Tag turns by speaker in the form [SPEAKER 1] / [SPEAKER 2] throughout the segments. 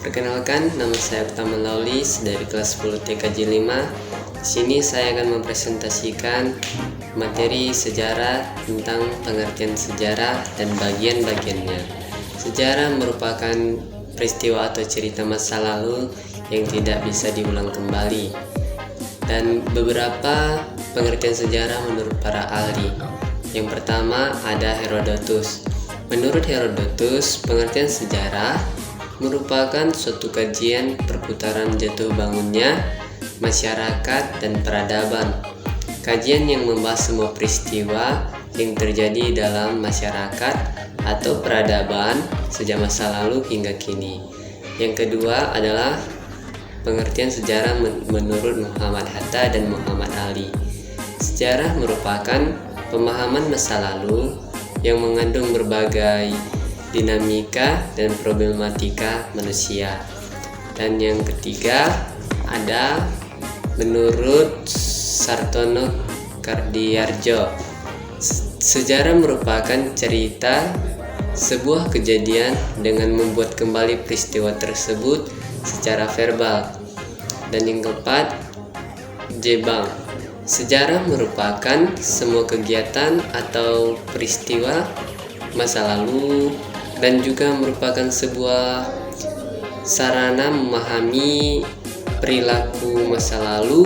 [SPEAKER 1] Perkenalkan, nama saya Utama Laulis dari kelas 10 TKJ 5. Di sini saya akan mempresentasikan materi sejarah tentang pengertian sejarah dan bagian-bagiannya. Sejarah merupakan peristiwa atau cerita masa lalu yang tidak bisa diulang kembali. Dan beberapa pengertian sejarah menurut para ahli. Yang pertama ada Herodotus. Menurut Herodotus, pengertian sejarah merupakan suatu kajian perputaran jatuh bangunnya masyarakat dan peradaban. Kajian yang membahas semua peristiwa yang terjadi dalam masyarakat atau peradaban sejak masa lalu hingga kini. Yang kedua adalah pengertian sejarah menurut Muhammad Hatta dan Muhammad Ali. Sejarah merupakan pemahaman masa lalu yang mengandung berbagai dinamika dan problematika manusia. Dan yang ketiga ada menurut Sartono Kardiarjo. Sejarah merupakan cerita sebuah kejadian dengan membuat kembali peristiwa tersebut secara verbal. Dan yang keempat, Jebang. Sejarah merupakan semua kegiatan atau peristiwa masa lalu dan juga merupakan sebuah sarana memahami perilaku masa lalu,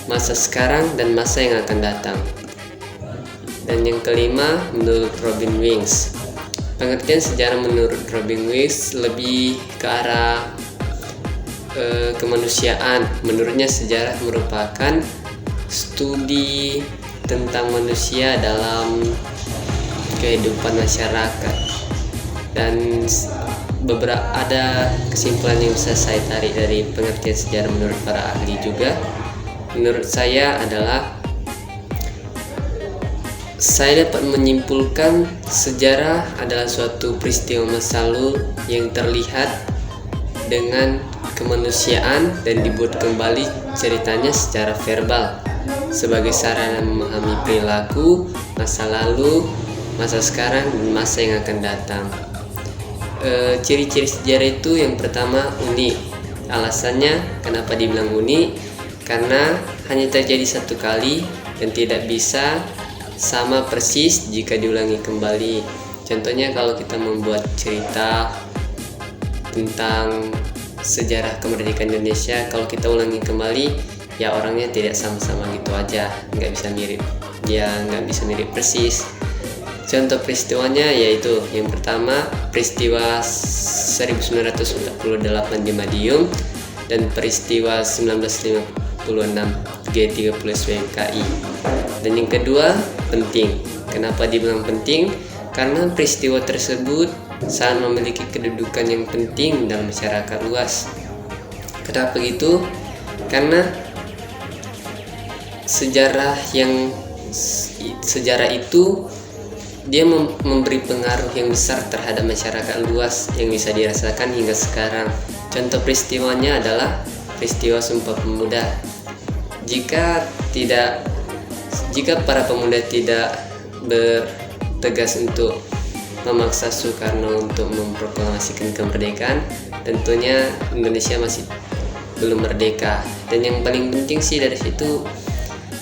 [SPEAKER 1] masa sekarang, dan masa yang akan datang. Dan yang kelima, menurut Robin Winks. Pengertian sejarah menurut Robin Winks lebih ke arah kemanusiaan. Menurutnya sejarah merupakan studi tentang manusia dalam kehidupan masyarakat. Dan beberapa ada kesimpulan yang bisa saya tarik dari pengertian sejarah menurut para ahli juga. Menurut saya adalah saya dapat menyimpulkan sejarah adalah suatu peristiwa masa lalu yang terlihat dengan kemanusiaan dan dibuat kembali ceritanya secara verbal sebagai sarana memahami perilaku masa lalu, masa sekarang, dan masa yang akan datang. Ciri-ciri sejarah itu yang pertama unik. Alasannya kenapa dibilang unik? Karena hanya terjadi satu kali dan tidak bisa sama persis jika diulangi kembali. Contohnya kalau kita membuat cerita tentang sejarah kemerdekaan Indonesia, kalau kita ulangi kembali ya orangnya tidak sama-sama gitu aja, nggak bisa mirip, nggak bisa mirip persis. Contoh peristiwanya yaitu yang pertama peristiwa 1948 di Madiun dan peristiwa 1956 G30 SPKI. Dan yang kedua penting. Kenapa dibilang penting? Karena peristiwa tersebut sangat memiliki kedudukan yang penting dalam masyarakat luas. Kenapa begitu? Karena sejarah itu dia memberi pengaruh yang besar terhadap masyarakat luas yang bisa dirasakan hingga sekarang. Contoh peristiwanya adalah peristiwa Sumpah Pemuda. Jika para pemuda tidak bertegas untuk memaksa Soekarno untuk memproklamasikan kemerdekaan, tentunya Indonesia masih belum merdeka. Dan yang paling penting sih dari situ,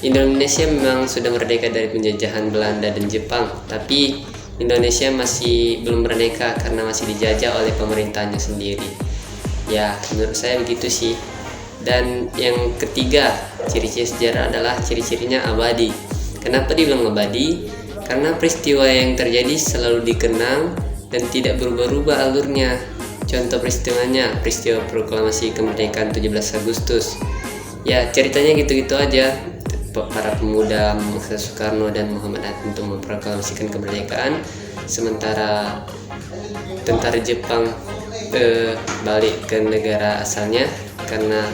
[SPEAKER 1] Indonesia memang sudah merdeka dari penjajahan Belanda dan Jepang, tapi Indonesia masih belum merdeka karena masih dijajah oleh pemerintahnya sendiri. Ya, menurut saya begitu sih. Dan yang ketiga, ciri-ciri sejarah adalah ciri-cirinya abadi. Kenapa dibilang abadi? Karena peristiwa yang terjadi selalu dikenang dan tidak berubah-ubah alurnya. Contoh peristiwanya, peristiwa proklamasi kemerdekaan 17 Agustus. Ya, ceritanya gitu-gitu aja. Para pemuda memaksa Soekarno dan Muhammad Hatta untuk memproklamasikan kemerdekaan, sementara tentara Jepang balik ke negara asalnya karena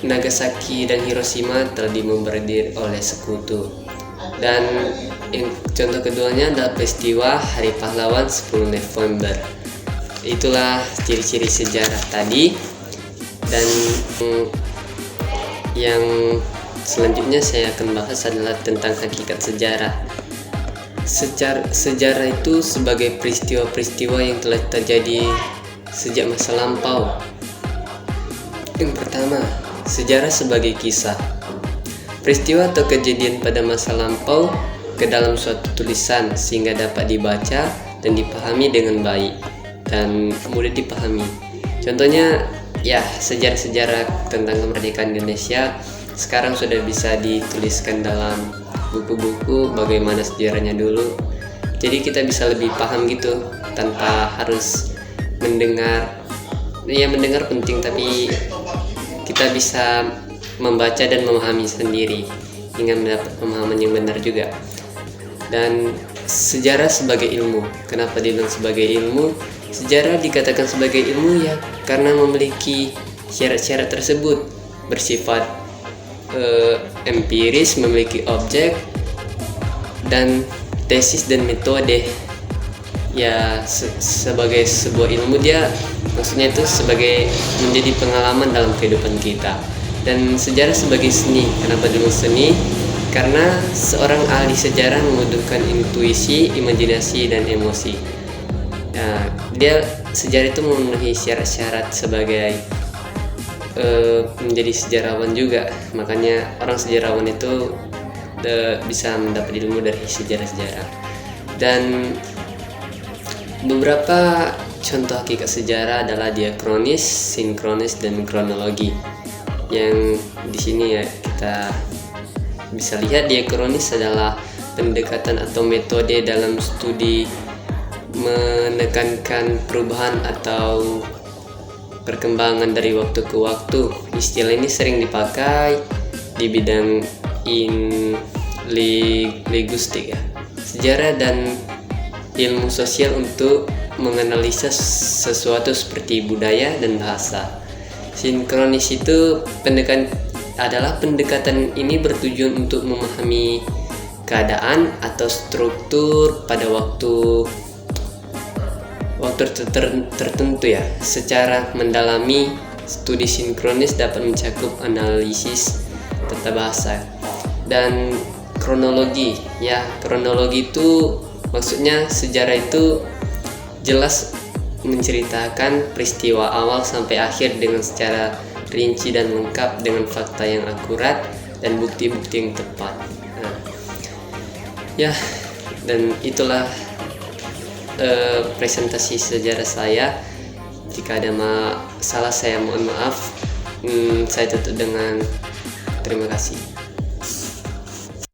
[SPEAKER 1] Nagasaki dan Hiroshima telah dibombardir oleh sekutu. Dan contoh keduanya adalah peristiwa Hari Pahlawan 10 November. Itulah ciri-ciri sejarah tadi. Dan yang selanjutnya saya akan bahas adalah tentang hakikat sejarah. sejarah itu sebagai peristiwa-peristiwa yang telah terjadi sejak masa lampau. Yang pertama, sejarah sebagai kisah. Peristiwa atau kejadian pada masa lampau ke dalam suatu tulisan sehingga dapat dibaca dan dipahami dengan baik dan mudah dipahami. Contohnya ya, sejarah-sejarah tentang kemerdekaan Indonesia sekarang sudah bisa dituliskan dalam buku-buku bagaimana sejarahnya dulu. Jadi kita bisa lebih paham gitu tanpa harus mendengar. Ya, mendengar penting, tapi kita bisa membaca dan memahami sendiri hingga mendapat pemahaman yang benar juga. Dan sejarah sebagai ilmu. Kenapa dibilang sebagai ilmu? Sejarah dikatakan sebagai ilmu ya karena memiliki syarat-syarat tersebut, bersifat empiris, memiliki objek dan tesis dan metode. Ya, sebagai sebuah ilmu, dia maksudnya itu sebagai menjadi pengalaman dalam kehidupan kita. Dan sejarah sebagai seni. Kenapa dibilang seni? Karena seorang ahli sejarah membutuhkan intuisi, imajinasi dan emosi. Nah, sejarah itu memenuhi syarat-syarat sebagai menjadi sejarawan juga. Makanya orang sejarawan itu bisa mendapat ilmu dari sejarah-sejarah. Dan beberapa contoh hakikat sejarah adalah diakronis, sinkronis, dan kronologi. Yang di sini ya kita bisa lihat, diakronis adalah pendekatan atau metode dalam studi menekankan perubahan atau perkembangan dari waktu ke waktu. Istilah ini sering dipakai di bidang linguistik ya, sejarah dan ilmu sosial untuk menganalisa sesuatu seperti budaya dan bahasa. Sinkronis itu pendekatan ini bertujuan untuk memahami keadaan atau struktur pada waktu tertentu ya, secara mendalami. Studi sinkronis dapat mencakup analisis tata bahasa. Dan kronologi ya, kronologi itu maksudnya sejarah itu jelas menceritakan peristiwa awal sampai akhir dengan secara rinci dan lengkap, dengan fakta yang akurat dan bukti-bukti yang tepat. Nah, ya, dan itulah presentasi sejarah saya. Jika ada salah, saya mohon maaf. Saya tutup dengan terima kasih.